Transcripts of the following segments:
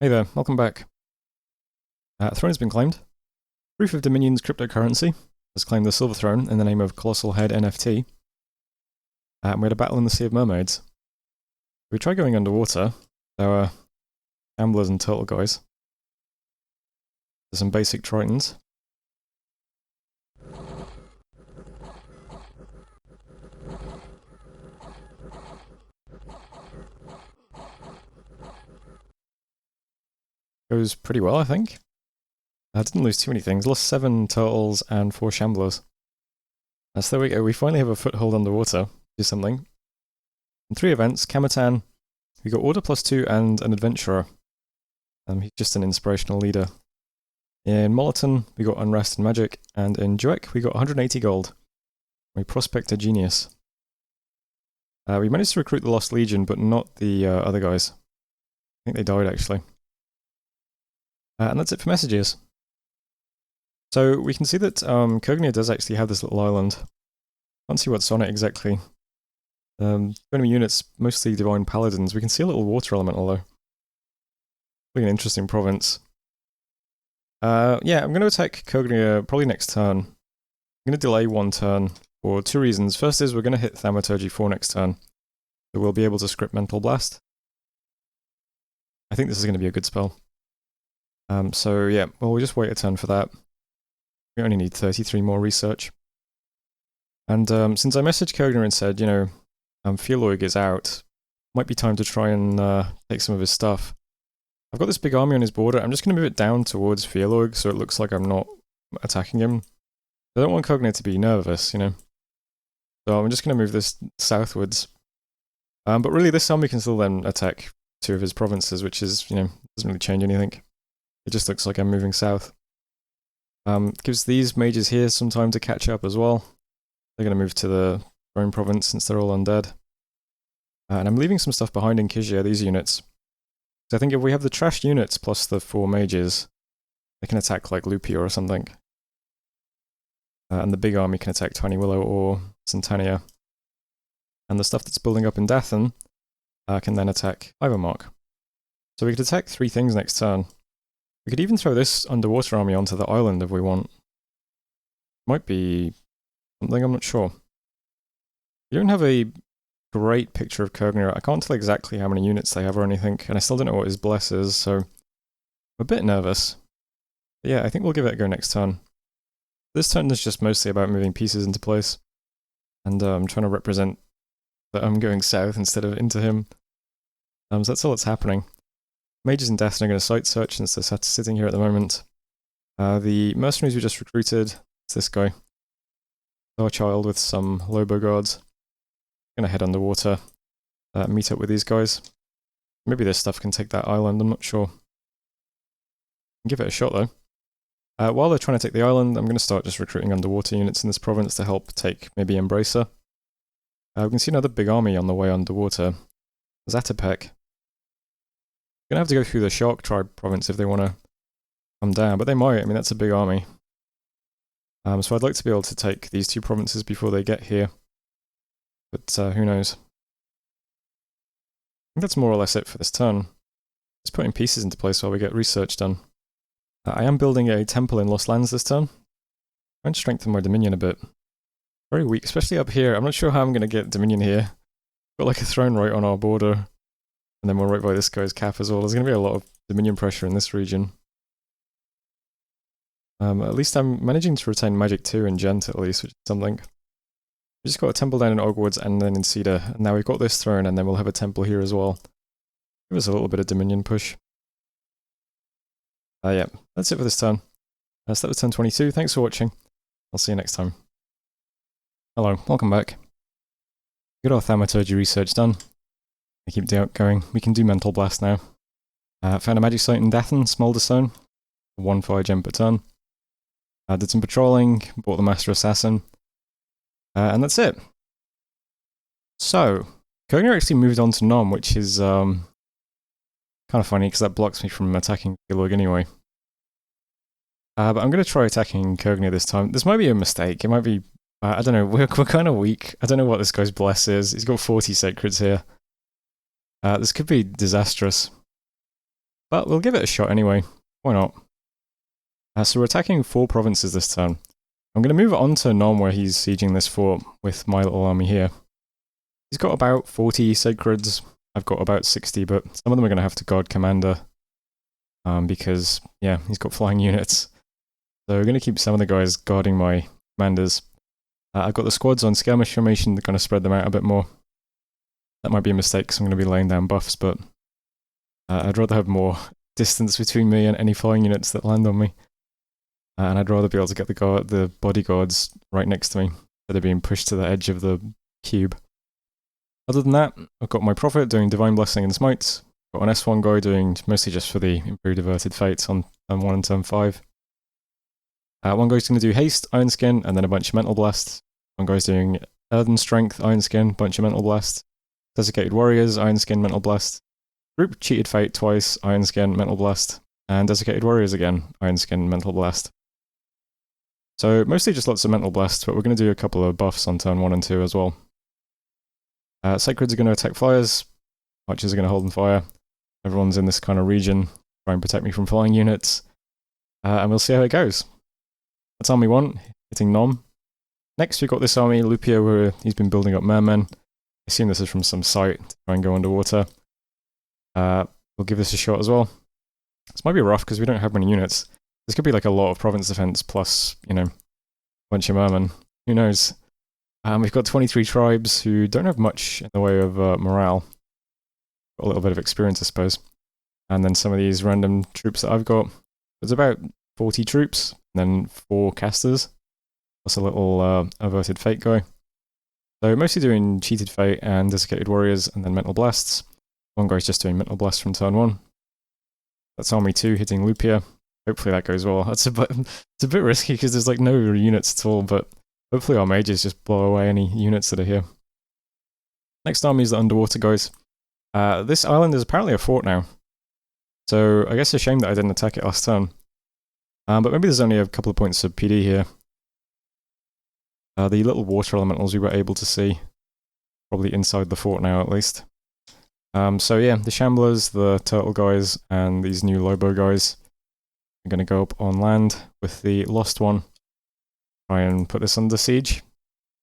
Hey there, welcome back. Throne has been claimed. Proof of Dominion's cryptocurrency has claimed the Silver Throne in the name of Colossal Head NFT. And we had a battle in the Sea of Mermaids. We tried going underwater. There were gamblers and turtle guys. There's some basic tritons. Goes pretty well, I think. I didn't lose too many things. Lost 7 turtles and 4 shamblers. So there we go, we finally have a foothold underwater. Do something. In 3 events, Kamatan, we got Order +2 and an Adventurer. He's just an inspirational leader. In Moliton, we got Unrest and Magic, and in Juek, we got 180 gold. We prospect a genius. We managed to recruit the Lost Legion, but not the other guys. I think they died, actually. And that's it for messages. So we can see that Kognia does actually have this little island. Can't see what's on it exactly. Enemy units, mostly Divine Paladins. We can see a little water elemental though. Really an interesting province. Yeah, I'm going to attack Kognia probably next turn. I'm going to delay 1 turn for 2 reasons. First is we're going to hit Thaumaturgy 4 next turn. So we'll be able to script Mental Blast. I think this is going to be a good spell. So yeah, well we'll just wait a turn for that. We only need 33 more research. And since I messaged Kogner and said, you know, Fearloig is out, might be time to try and take some of his stuff. I've got this big army on his border, I'm just going to move it down towards Fearloig so it looks like I'm not attacking him. I don't want Kogner to be nervous, you know. So I'm just going to move this southwards. But really this army can still then attack 2 of his provinces, which is, you know, doesn't really change anything. It just looks like I'm moving south. Gives these mages here some time to catch up as well. They're going to move to the Rome province since they're all undead. And I'm leaving some stuff behind in Kizia, these units. So I think if we have the trashed units plus the 4 mages, they can attack like Lupia or something. And the big army can attack Tiny Willow or Centania. And the stuff that's building up in Dathan can then attack Ivermark. So we could attack 3 things next turn. We could even throw this underwater army onto the island if we want. Might be something, I'm not sure. We don't have a great picture of Kogner. I can't tell exactly how many units they have or anything, and I still don't know what his bless is, so I'm a bit nervous. But yeah, I think we'll give it a go next turn. This turn is just mostly about moving pieces into place, and I'm trying to represent that I'm going south instead of into him. So that's all that's happening. Mages and Death are going to site search since they're sitting here at the moment. The mercenaries we just recruited, it's this guy. Our child with some Lobo guards. Going to head underwater, meet up with these guys. Maybe this stuff can take that island, I'm not sure. Give it a shot though. While they're trying to take the island, I'm going to start just recruiting underwater units in this province to help take maybe Embracer. We can see another big army on the way underwater. Zatopek. Gonna have to go through the Shark Tribe province if they want to come down, but they might. I mean, that's a big army. So I'd like to be able to take these 2 provinces before they get here, but who knows. I think that's more or less it for this turn. Just putting pieces into place while we get research done. I am building a temple in Lost Lands this turn. Trying to strengthen my Dominion a bit. Very weak, especially up here. I'm not sure how I'm going to get Dominion here. Got like a throne right on our border. And then we're right by this guy's cap as well. There's going to be a lot of Dominion pressure in this region. At least I'm managing to retain Magic 2 and Gent at least, which is something. We just got a temple down in Ogwoods and then in Cedar. And now we've got this throne and then we'll have a temple here as well. Give us a little bit of Dominion push. Yeah, that's it for this turn. So that was turn 22. Thanks for watching. I'll see you next time. Hello, welcome back. Got our Thaumaturgy research done. I keep going. We can do Mental Blast now. Found a magic site in Dathan, Smolder Zone. 1 fire gem per turn. Did some patrolling, bought the Master Assassin. And that's it. So, Kogner actually moved on to Nom, which is kind of funny because that blocks me from attacking Fearloig anyway. But I'm going to try attacking Kogner this time. This might be a mistake. It might be... I don't know. We're kind of weak. I don't know what this guy's bless is. He's got 40 sacreds here. This could be disastrous. But we'll give it a shot anyway. Why not? So we're attacking 4 provinces this turn. I'm going to move on to Nom, where he's sieging this fort with my little army here. He's got about 40 sacreds. I've got about 60, but some of them are going to have to guard commander. Because, yeah, he's got flying units. So we're going to keep some of the guys guarding my commanders. I've got the squads on skirmish formation, they're going to spread them out a bit more. That might be a mistake because I'm going to be laying down buffs, but I'd rather have more distance between me and any flying units that land on me. And I'd rather be able to get the bodyguards right next to me instead of being pushed to the edge of the cube. Other than that, I've got my prophet doing Divine Blessing and Smites. Got an S1 guy doing mostly just for the Improved Averted Fates on turn 1 and turn 5. One guy's going to do Haste, Iron Skin, and then a bunch of Mental Blast. One guy's doing Earthen Strength, Iron Skin, bunch of Mental Blast. Desiccated Warriors, Iron Skin, Mental Blast. Group Cheated Fate twice, Iron Skin, Mental Blast. And Desiccated Warriors again, Iron Skin, Mental Blast. So mostly just lots of Mental Blast, but we're going to do a couple of buffs on turn 1 and 2 as well. Sacreds are going to attack flyers. Archers are going to hold and fire. Everyone's in this kind of region, try and protect me from flying units. And we'll see how it goes. That's army 1, hitting Nom. Next we've got this army, Lupia, where he's been building up mermen. I assume this is from some site to try and go underwater. We'll give this a shot as well. This might be rough because we don't have many units. This could be like a lot of province defense plus, you know, a bunch of mermen. Who knows? We've got 23 tribes who don't have much in the way of morale. Got a little bit of experience, I suppose. And then some of these random troops that I've got. There's about 40 troops, and then 4 casters, plus a little Averted Fate guy. So mostly doing Cheated Fate and Desiccated Warriors, and then Mental Blasts. One guy's just doing Mental Blast from turn 1. That's army 2 hitting Lupia. Hopefully that goes well. It's a bit risky because there's like no units at all, but hopefully our mages just blow away any units that are here. Next army is the underwater guys. This island is apparently a fort now. So I guess it's a shame that I didn't attack it last turn. But maybe there's only a couple of points of PD here. The little water elementals we were able to see. Probably inside the fort now at least. So yeah, the Shamblers, the Turtle guys, and these new Lobo guys are going to go up on land with the Lost One. Try and put this under siege.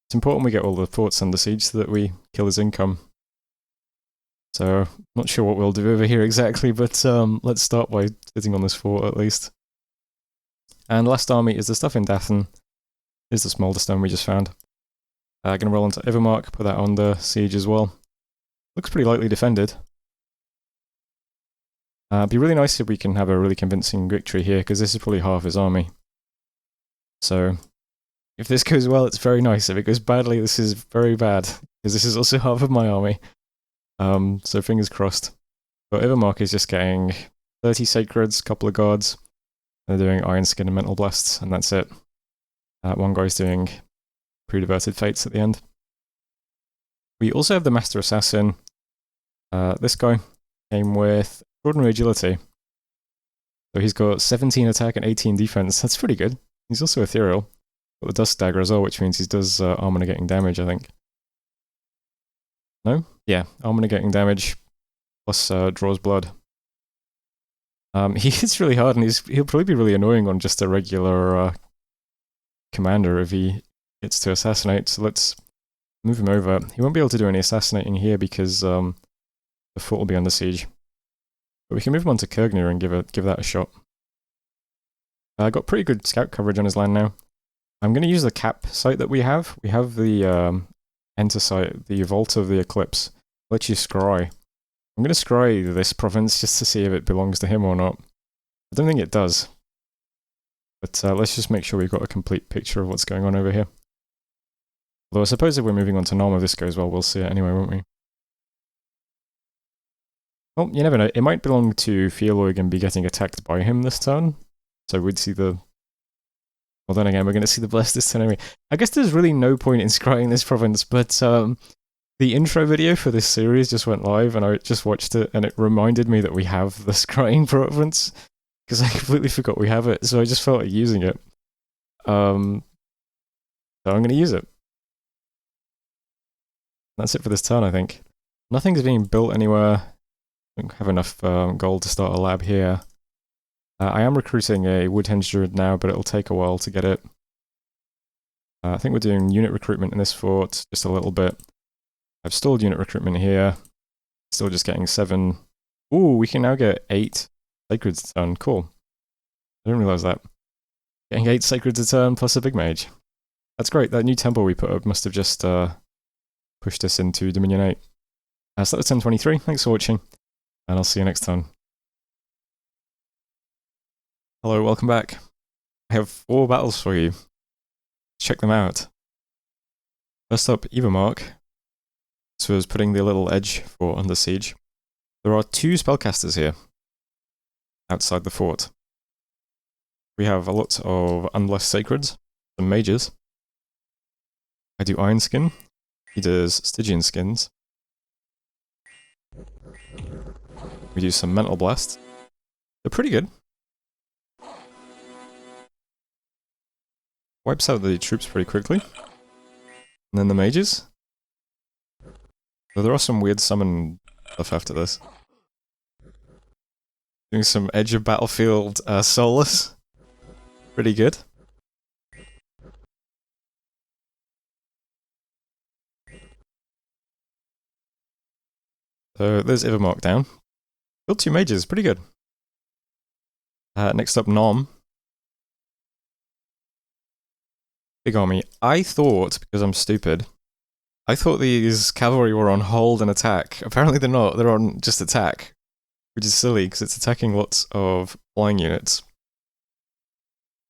It's important we get all the forts under siege so that we kill his income. So, not sure what we'll do over here exactly, but let's start by sitting on this fort at least. And last army is the stuff in Dathan. Here's the smolder stone we just found. Going to roll onto Evermark, put that under siege as well. Looks pretty lightly defended. It'd be really nice if we can have a really convincing victory here, because this is probably half his army. So, if this goes well, it's very nice. If it goes badly, this is very bad, because this is also half of my army. So fingers crossed. But Evermark is just getting 30 Sacreds, couple of guards. They're doing Iron Skin and Mental Blasts, and that's it. One guy's doing Pre-Diverted Fates at the end. We also have the Master Assassin. This guy came with Extraordinary Agility. So he's got 17 attack and 18 defense. That's pretty good. He's also ethereal. Got the Dust Dagger as well, which means he does armor negating damage, I think. No? Yeah, armor negating damage, plus draws blood. He hits really hard, and he'll probably be really annoying on just a regular commander if he gets to assassinate. So let's move him over. He won't be able to do any assassinating here because the fort will be under siege. But we can move him on to Kurgnir and give that a shot. I got pretty good scout coverage on his land now. I'm going to use the cap site that we have. We have the enter site, the Vault of the Eclipse. Let you scry. I'm going to scry this province just to see if it belongs to him or not. I don't think it does. But let's just make sure we've got a complete picture of what's going on over here. Although I suppose if we're moving on to Nom, if this goes well, we'll see it anyway, won't we? Well, you never know. It might belong to Theoloig and be getting attacked by him this turn. So we'd see the... Well, then again, we're going to see the Blessed this turn anyway. I guess there's really no point in scrying this province, but the intro video for this series just went live, and I just watched it, and it reminded me that we have the scrying province, because I completely forgot we have it, so I just felt like using it. So I'm going to use it. That's it for this turn, I think. Nothing's being built anywhere. don't have enough gold to start a lab here. I am recruiting a Woodhenge Druid now, but it'll take a while to get it. I think we're doing unit recruitment in this fort, just a little bit. I've stalled unit recruitment here. Still just getting 7. Ooh, we can now get 8 Sacreds a turn. Cool. I didn't realize that. Getting 8 Sacreds a turn plus a big mage. That's great. That new temple we put up must have just pushed us into Dominion 8. So that was 1023. Thanks for watching, and I'll see you next time. Hello, welcome back. I have 4 battles for you. Check them out. First up, Evermark. This was putting the little edge fort under siege. There are 2 spellcasters here, outside the fort. We have a lot of unblessed sacreds, some mages. I do Iron Skin. He does Stygian Skins. We do some Mental Blast. They're pretty good. Wipes out the troops pretty quickly. And then the mages. So there are some weird summon stuff after this. Doing some Edge of Battlefield Soulless. Pretty good. So there's Evermark down. Built 2 mages, pretty good. Next up, Nom. Big army. I thought, because I'm stupid, I thought these cavalry were on hold and attack. Apparently they're not, they're on just attack. Which is silly, because it's attacking lots of flying units.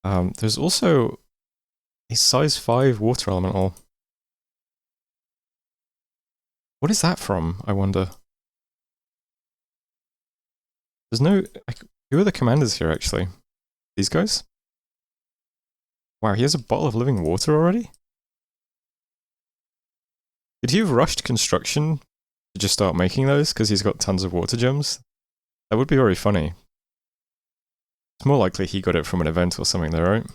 There's also a size 5 water elemental. What is that from, I wonder? There's no... who are the commanders here, actually? These guys? Wow, he has a bottle of living water already? Could he have rushed construction to just start making those, because he's got tons of water gems? That would be very funny. It's more likely he got it from an event or something though, right?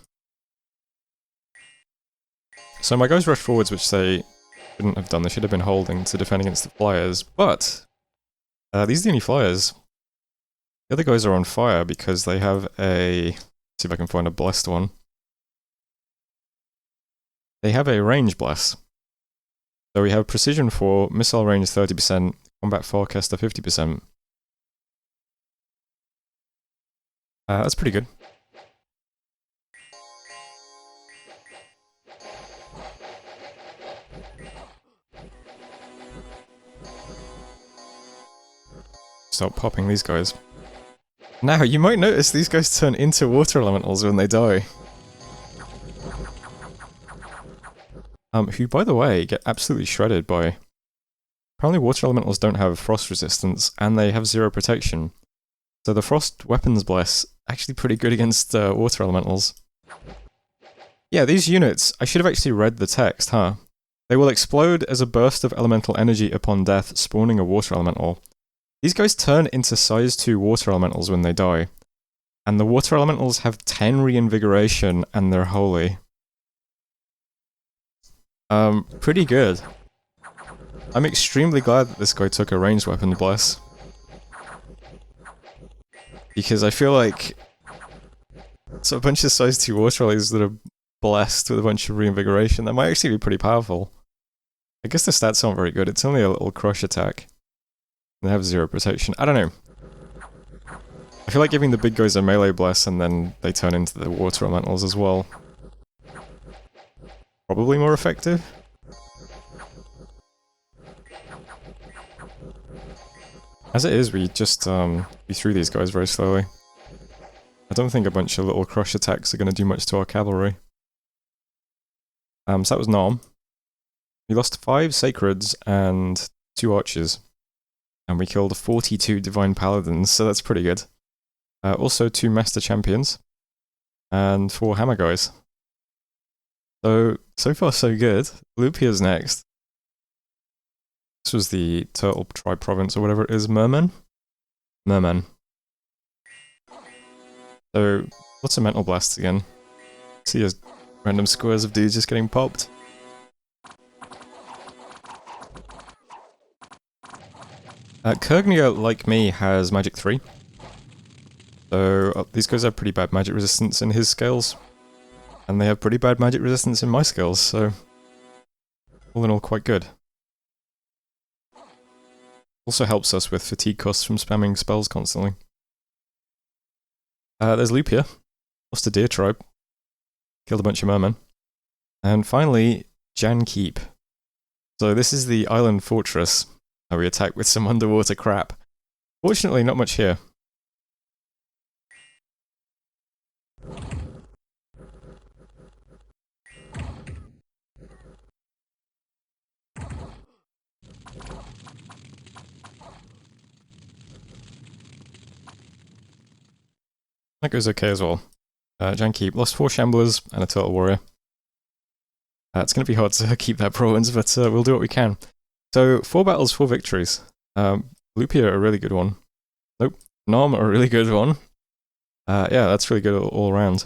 So my guys rushed forwards, which they shouldn't have done. They should have been holding to defend against the flyers, but these are the only flyers. The other guys are on fire because they have a... Let's see if I can find a blessed one. They have a range bless. So we have precision 4, missile range 30%, combat forecaster 50%. That's pretty good. Start popping these guys. Now, you might notice these guys turn into water elementals when they die. Who, by the way, get absolutely shredded by... Apparently water elementals don't have frost resistance, and they have 0 protection. So the frost weapons bless, actually pretty good against water elementals. Yeah, these units, I should have actually read the text, huh? They will explode as a burst of elemental energy upon death, spawning a water elemental. These guys turn into size 2 water elementals when they die. And the water elementals have 10 reinvigoration, and they're holy. Pretty good. I'm extremely glad that this guy took a ranged weapon bless. Because I feel like it's a bunch of size 2 water lilies that are blessed with a bunch of reinvigoration. That might actually be pretty powerful. I guess the stats aren't very good. It's only a little crush attack. They have 0 protection. I don't know. I feel like giving the big guys a melee bless and then they turn into the water elementals as well. Probably more effective. As it is, we just we threw these guys very slowly. I don't think a bunch of little crush attacks are going to do much to our cavalry. So that was Nom. We lost 5 Sacreds and 2 Archers. And we killed 42 Divine Paladins, so that's pretty good. Also 2 Master Champions. And 4 Hammer Guys. So far so good. Lupia's next. This was the Turtle Tribe Province, or whatever it is. Merman? Merman. So, lots of Mental Blasts again. See as random squares of dudes just getting popped. Kurgnia, like me, has magic 3. So these guys have pretty bad magic resistance in his scales. And they have pretty bad magic resistance in my scales, so all in all quite good. Also helps us with fatigue costs from spamming spells constantly. There's Lupia. Lost a deer tribe. Killed a bunch of mermen. And finally, Jan Keep. So this is the island fortress that we attack with some underwater crap. Fortunately, not much here. That goes okay as well. Jan Keep lost 4 Shamblers and a Turtle Warrior. It's going to be hard to keep that province, but we'll do what we can. So, 4 battles, 4 victories. Lupia, a really good one. Nope. Nom, a really good one. Yeah, that's really good all around.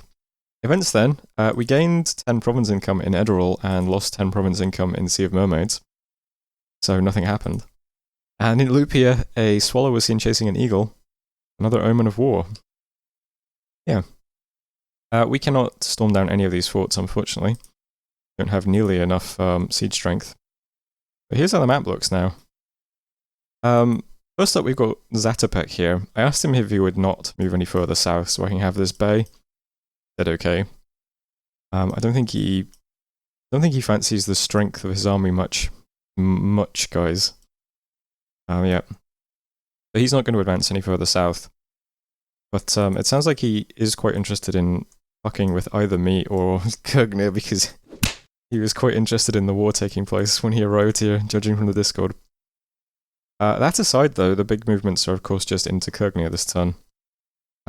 Events then. We gained 10 province income in Edoral and lost 10 province income in Sea of Mermaids. So, nothing happened. And in Lupia, a swallow was seen chasing an eagle. Another omen of war. Yeah. We cannot storm down any of these forts, unfortunately. Don't have nearly enough siege strength. But here's how the map looks now. First up, we've got Zatopek here. I asked him if he would not move any further south so I can have this bay. He said okay. I don't think he fancies the strength of his army much, guys. Yeah. But he's not going to advance any further south. But it sounds like he is quite interested in fucking with either me or Kurgnia because he was quite interested in the war taking place when he arrived here, judging from the Discord. That aside, though, the big movements are of course just into Kurgnia this turn.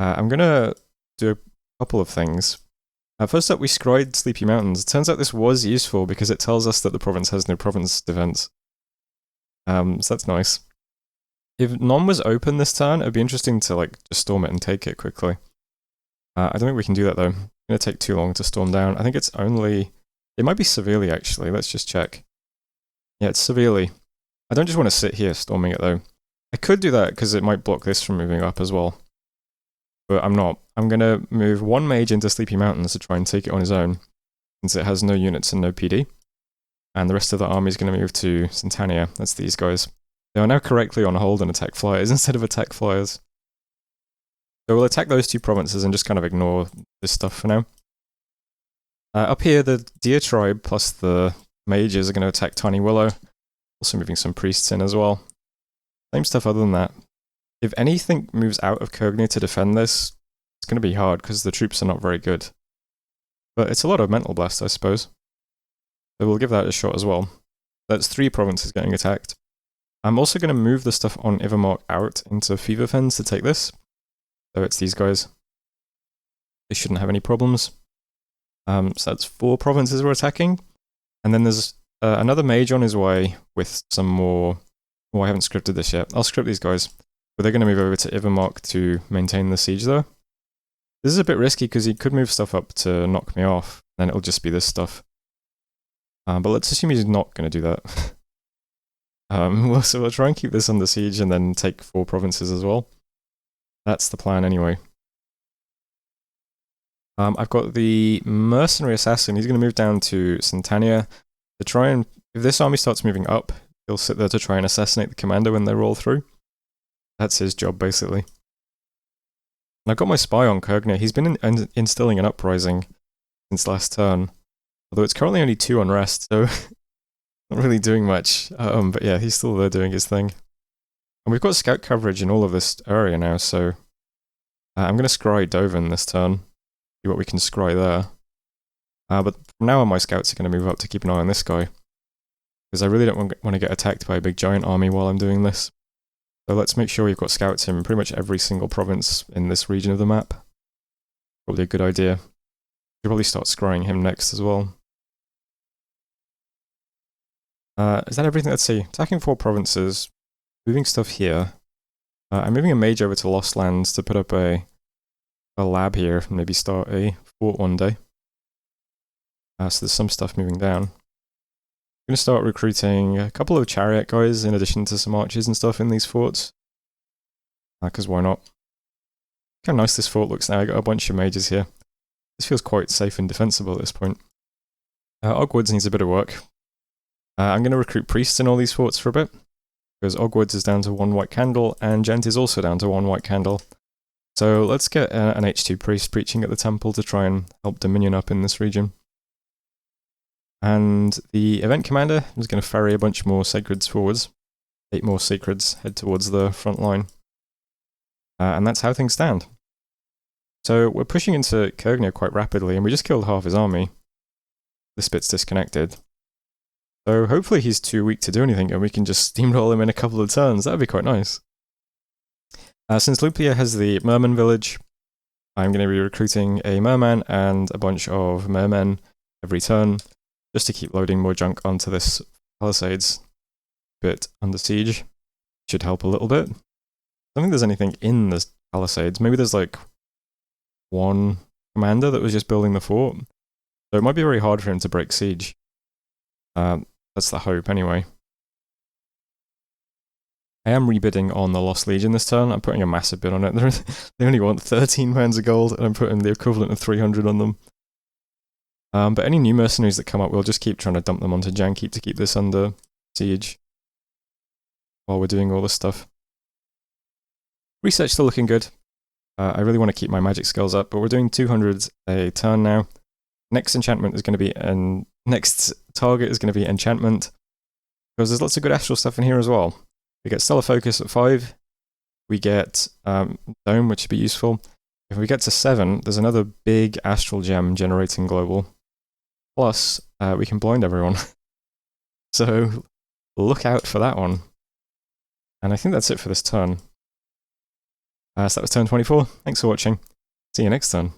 I'm gonna do a couple of things. First up, we scried Sleepy Mountains. It turns out this was useful because it tells us that the province has no province defense. So that's nice. If Nom was open this turn, it'd be interesting to like just storm it and take it quickly. I don't think we can do that though. It's gonna take too long to storm down. I think it's only... It might be severely actually, let's just check. Yeah, it's severely. I don't just want to sit here storming it though. I could do that because it might block this from moving up as well. But I'm not. I'm gonna move 1 mage into Sleepy Mountains to try and take it on his own, since it has no units and no PD. And the rest of the army is gonna move to Centania. That's these guys. They are now correctly on hold and attack flyers instead of attack flyers. So we'll attack those 2 provinces and just kind of ignore this stuff for now. Up here, the Deer Tribe plus the mages are going to attack Tiny Willow. Also moving some priests in as well. Same stuff other than that. If anything moves out of Kurgnia to defend this, it's going to be hard because the troops are not very good. But it's a lot of Mental Blast, I suppose. So we'll give that a shot as well. That's 3 provinces getting attacked. I'm also going to move the stuff on Ivermark out into Fever Fens to take this. So it's these guys. They shouldn't have any problems. So that's 4 provinces we're attacking. And then there's another mage on his way with some more... Oh, I haven't scripted this yet. I'll script these guys. But they're going to move over to Ivermark to maintain the siege though. This is a bit risky because he could move stuff up to knock me off. Then it'll just be this stuff. But let's assume he's not going to do that. So we'll try and keep this under siege and then take 4 provinces as well. That's the plan anyway. I've got the Mercenary Assassin. He's going to move down to Centania to try and... If this army starts moving up, he'll sit there to try and assassinate the commander when they roll through. That's his job, basically. And I've got my spy on Kurgnia. He's been instilling an uprising since last turn. Although it's currently only 2 unrest, so... not really doing much. But yeah, he's still there doing his thing. And we've got scout coverage in all of this area now, so... I'm going to scry Doven this turn. See what we can scry there. But from now on, my scouts are going to move up to keep an eye on this guy. Because I really don't want to get attacked by a big giant army while I'm doing this. So let's make sure we've got scouts in pretty much every single province in this region of the map. Probably a good idea. Should probably start scrying him next as well. Is that everything? Let's see. Attacking 4 provinces. Moving stuff here. I'm moving a mage over to Lost Lands to put up a lab here, maybe start a fort one day. So there's some stuff moving down. I'm going to start recruiting a couple of chariot guys in addition to some archers and stuff in these forts. Because why not? Look how nice this fort looks now. I got a bunch of mages here. This feels quite safe and defensible at this point. Ogwoods needs a bit of work. I'm going to recruit priests in all these forts for a bit, because Ogwoods is down to 1 white candle, and Gent is also down to 1 white candle. So let's get an H2 priest preaching at the temple to try and help Dominion up in this region. And the event commander is going to ferry a bunch more sacreds forwards. 8 more sacreds head towards the front line. And that's how things stand. So we're pushing into Kurgnia quite rapidly, and we just killed half his army. This bit's disconnected. So hopefully he's too weak to do anything, and we can just steamroll him in a couple of turns. That would be quite nice. Since Lupia has the merman village, I'm going to be recruiting a merman and a bunch of mermen every turn, just to keep loading more junk onto this palisades bit under siege. Should help a little bit. I don't think there's anything in the palisades. Maybe there's like one commander that was just building the fort. So it might be very hard for him to break siege. That's the hope anyway. I am rebidding on the Lost Legion this turn. I'm putting a massive bid on it. They only want 13 pounds of gold, and I'm putting the equivalent of 300 on them. But any new mercenaries that come up, we'll just keep trying to dump them onto Jankeep to keep this under siege while we're doing all this stuff. Research still looking good. I really want to keep my magic skills up, but we're doing 200 a turn now. Next enchantment is going to be, next target is going to be enchantment, because there's lots of good astral stuff in here as well. We get Stellar Focus at 5. We get Dome, which would be useful. If we get to 7, there's another big astral gem generating global. Plus, we can blind everyone. So look out for that one. And I think that's it for this turn. So that was turn 24. Thanks for watching. See you next turn.